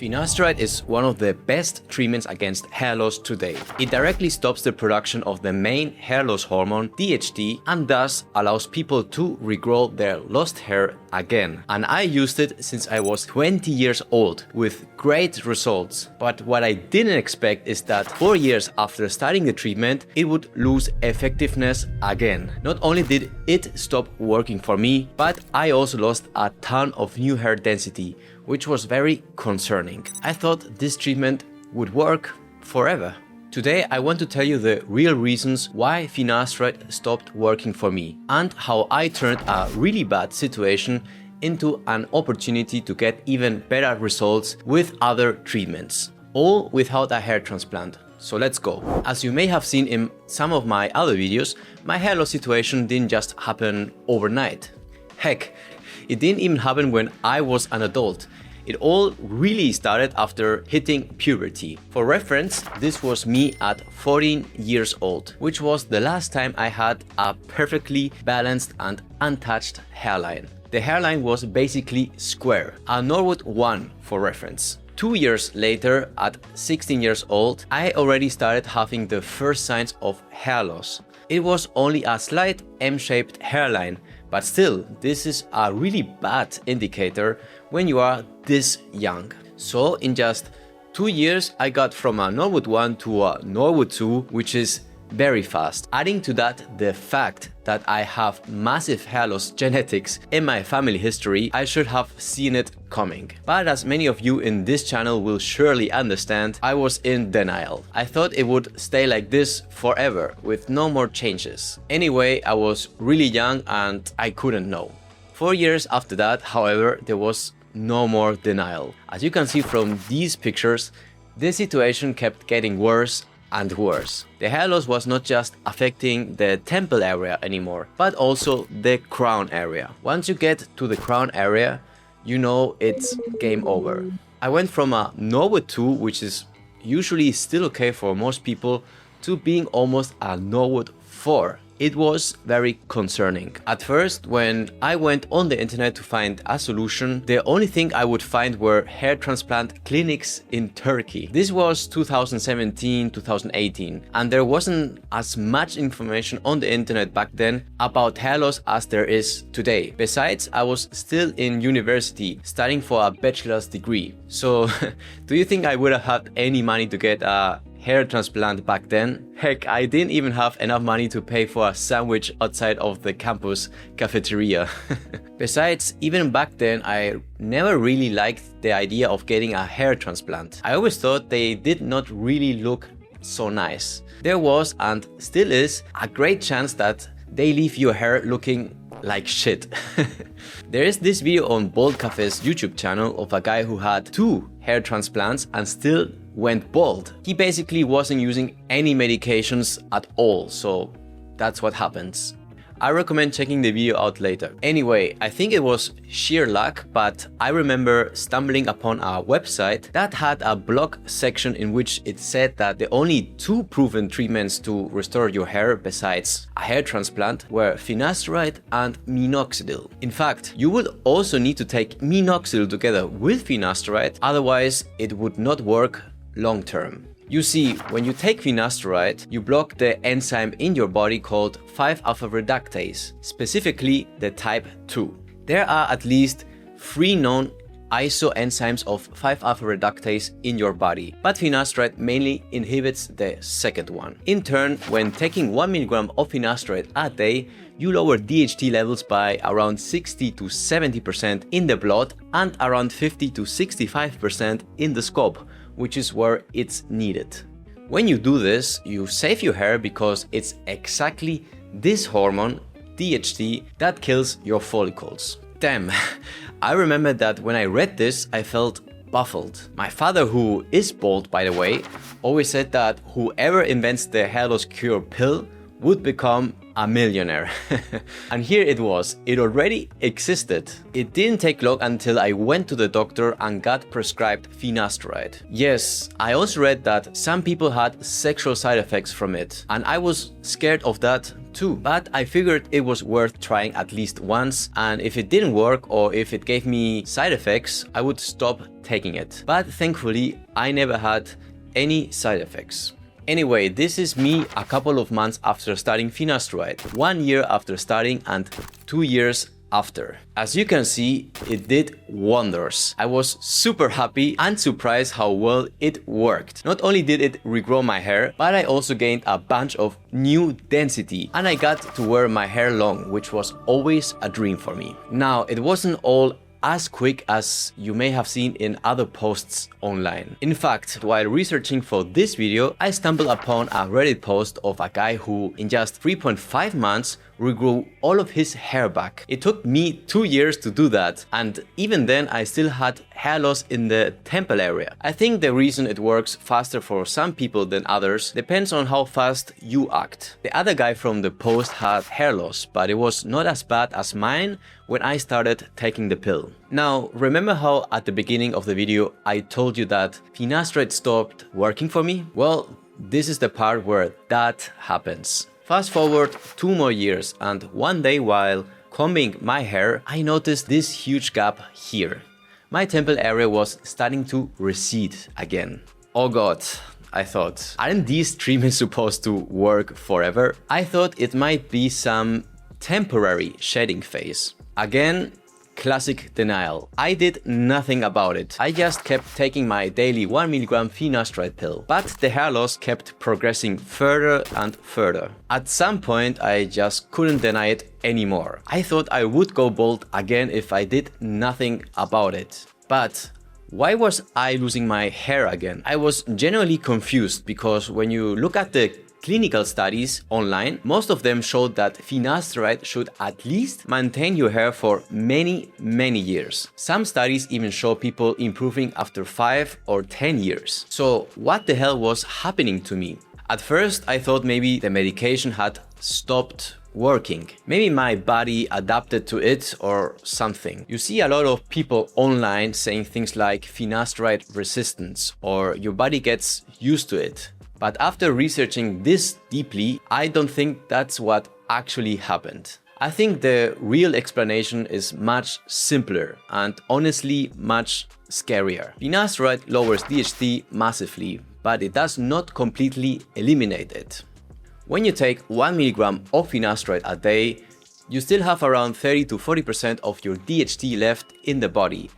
Finasteride is one of the best treatments against hair loss today. It directly stops the production of the main hair loss hormone, DHT, and thus allows people to regrow their lost hair again. And I used it since I was 20 years old with great results. But what I didn't expect is that 4 years after starting the treatment, it would lose effectiveness again. Not only did it stop working for me, but I also lost a ton of new hair density, which was very concerning. I thought this treatment would work forever. Today I want to tell you the real reasons why finasteride stopped working for me and how I turned a really bad situation into an opportunity to get even better results with other treatments, all without a hair transplant. So let's go. As you may have seen in some of my other videos, my hair loss situation didn't just happen overnight. Heck, it didn't even happen when I was an adult. It all really started after hitting puberty. For reference, this was me at 14 years old, which was the last time I had a perfectly balanced and untouched hairline. The hairline was basically square, a Norwood 1 for reference. 2 years later, at 16 years old, I already started having the first signs of hair loss. It was only a slight M-shaped hairline, but still, this is a really bad indicator when you are this young. So in just 2 years, I got from a Norwood 1 to a Norwood 2, which is very fast. Adding to that the fact that I have massive hair loss genetics in my family history, I should have seen it coming. But as many of you in this channel will surely understand, I was in denial. I thought it would stay like this forever with no more changes. Anyway, I was really young and I couldn't know. 4 years after that, however, there was no more denial. As you can see from these pictures, the situation kept getting worse and worse. The hair loss was not just affecting the temple area anymore, but also the crown area. Once you get to the crown area, you know it's game over. I went from a Norwood 2, which is usually still okay for most people, to being almost a Norwood 4. It was very concerning. At first, when I went on the internet to find a solution, the only thing I would find were hair transplant clinics in Turkey. This was 2017, 2018, and there wasn't as much information on the internet back then about hair loss as there is today. Besides, I was still in university studying for a bachelor's degree. So, do you think I would have had any money to get a hair transplant back then? Heck, I didn't even have enough money to pay for a sandwich outside of the campus cafeteria. Besides, even back then, I never really liked the idea of getting a hair transplant. I always thought they did not really look so nice. There was, and still is, a great chance that they leave your hair looking like shit. There is this video on Bald Cafe's YouTube channel of a guy who had 2 hair transplants and still went bald. He basically wasn't using any medications at all, so that's what happens. I recommend checking the video out later. Anyway, I think it was sheer luck, but I remember stumbling upon a website that had a blog section in which it said that the only 2 proven treatments to restore your hair besides a hair transplant were finasteride and minoxidil. In fact, you would also need to take minoxidil together with finasteride, otherwise it would not work long term. You see, when you take finasteride, you block the enzyme in your body called 5-alpha reductase, specifically the type 2. There are at least 3 known isoenzymes of 5-alpha reductase in your body, but finasteride mainly inhibits the second one. In turn, when taking 1 mg of finasteride a day, you lower DHT levels by around 60 to 70% in the blood and around 50 to 65% in the scalp, which is where it's needed. When you do this, you save your hair because it's exactly this hormone, DHT, that kills your follicles. Damn, I remember that when I read this, I felt baffled. My father, who is bald by the way, always said that whoever invents the hair loss cure pill would become a millionaire. And here it was, it already existed. It didn't take long until I went to the doctor and got prescribed finasteride. Yes, I also read that some people had sexual side effects from it, and I was scared of that too. But I figured it was worth trying at least once, and if it didn't work or if it gave me side effects, I would stop taking it. But thankfully, I never had any side effects. Anyway, this is me a couple of months after starting finasteride, 1 year after starting and 2 years after. As you can see, it did wonders. I was super happy and surprised how well it worked. Not only did it regrow my hair, but I also gained a bunch of new density and I got to wear my hair long, which was always a dream for me. Now, it wasn't all as quick as you may have seen in other posts online. In fact, while researching for this video, I stumbled upon a Reddit post of a guy who in just 3.5 months regrew all of his hair back. It took me 2 years to do that, and even then I still had hair loss in the temple area. I think the reason it works faster for some people than others depends on how fast you act. The other guy from the post had hair loss, but it was not as bad as mine when I started taking the pill. Now, remember how at the beginning of the video I told you that finasteride stopped working for me? Well, this is the part where that happens. Fast forward 2 more years, and one day while combing my hair, I noticed this huge gap here. My temple area was starting to recede again. Oh god, I thought, aren't these treatments supposed to work forever? I thought it might be some temporary shedding phase. Again, classic denial. I did nothing about it. I just kept taking my daily 1 mg finasteride pill. But the hair loss kept progressing further and further. At some point, I just couldn't deny it anymore. I thought I would go bald again if I did nothing about it. But why was I losing my hair again? I was genuinely confused because when you look at the clinical studies online, most of them showed that finasteride should at least maintain your hair for many years. Some studies even show people improving after 5 or 10 years. So what the hell was happening to me? At first I thought maybe the medication had stopped working. Maybe my body adapted to it or something. You see a lot of people online saying things like finasteride resistance or your body gets used to it. But after researching this deeply, I don't think that's what actually happened. I think the real explanation is much simpler and honestly much scarier. Finasteride lowers DHT massively, but it does not completely eliminate it. When you take 1 mg of finasteride a day, you still have around 30 to 40% of your DHT left in the body.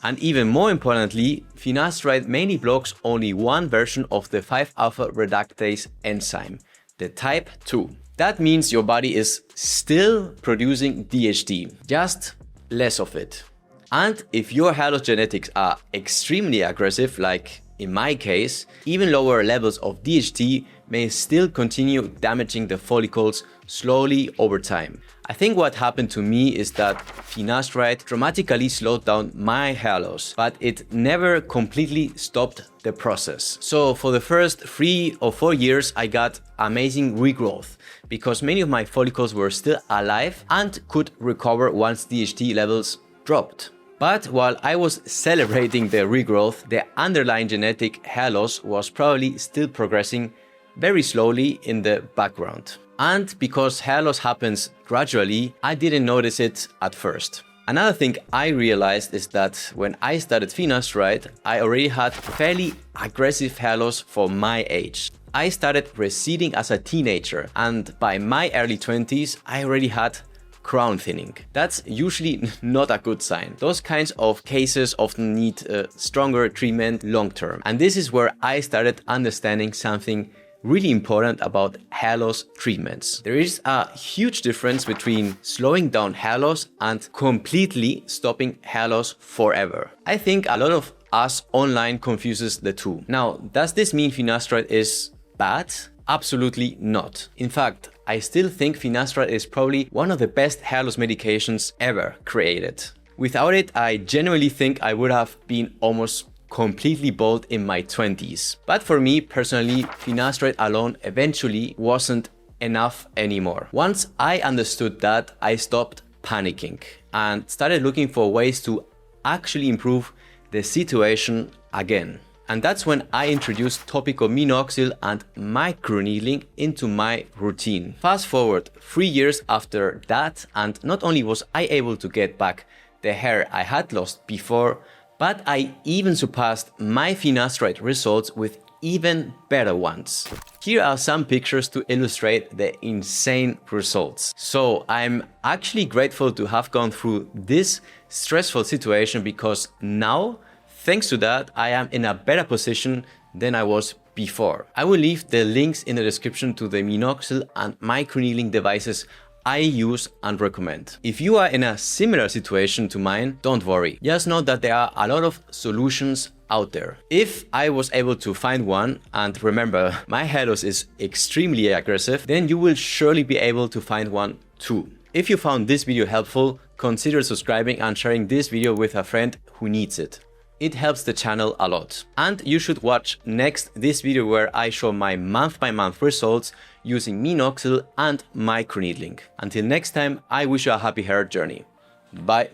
And even more importantly, finasteride mainly blocks only one version of the 5-alpha reductase enzyme, the type 2. That means your body is still producing DHT, just less of it. And if your hair loss genetics are extremely aggressive, like in my case, even lower levels of DHT may still continue damaging the follicles slowly over time. I think what happened to me is that finasteride dramatically slowed down my hair loss, but it never completely stopped the process. So for the first 3 or 4 years, I got amazing regrowth because many of my follicles were still alive and could recover once DHT levels dropped. But while I was celebrating the regrowth, the underlying genetic hair loss was probably still progressing very slowly in the background. And because hair loss happens gradually, I didn't notice it at first. Another thing I realized is that when I started finasteride, I already had fairly aggressive hair loss for my age. I started receding as a teenager, and by my early 20s, I already had crown thinning. That's usually not a good sign. Those kinds of cases often need stronger treatment long term. And this is where I started understanding something really important about hair loss treatments. There is a huge difference between slowing down hair loss and completely stopping hair loss forever. I think a lot of us online confuses the two. Now, does this mean finasteride is bad? Absolutely not. In fact, I still think finasteride is probably one of the best hair loss medications ever created. Without it, I genuinely think I would have been almost completely bald in my 20s. But for me personally, finasteride alone eventually wasn't enough anymore. Once I understood that, I stopped panicking and started looking for ways to actually improve the situation again. And that's when I introduced topical Minoxidil and Microneedling into my routine. Fast forward 3 years after that, and not only was I able to get back the hair I had lost before, but I even surpassed my Finasteride results with even better ones. Here are some pictures to illustrate the insane results. So I'm actually grateful to have gone through this stressful situation, because now, thanks to that, I am in a better position than I was before. I will leave the links in the description to the Minoxidil and Microneedling devices I use and recommend. If you are in a similar situation to mine, don't worry. Just know that there are a lot of solutions out there. If I was able to find one, and remember, my hair loss is extremely aggressive, then you will surely be able to find one too. If you found this video helpful, consider subscribing and sharing this video with a friend who needs it. It helps the channel a lot. And you should watch next this video where I show my month-by-month results using Minoxidil and Microneedling. Until next time, I wish you a happy hair journey. Bye.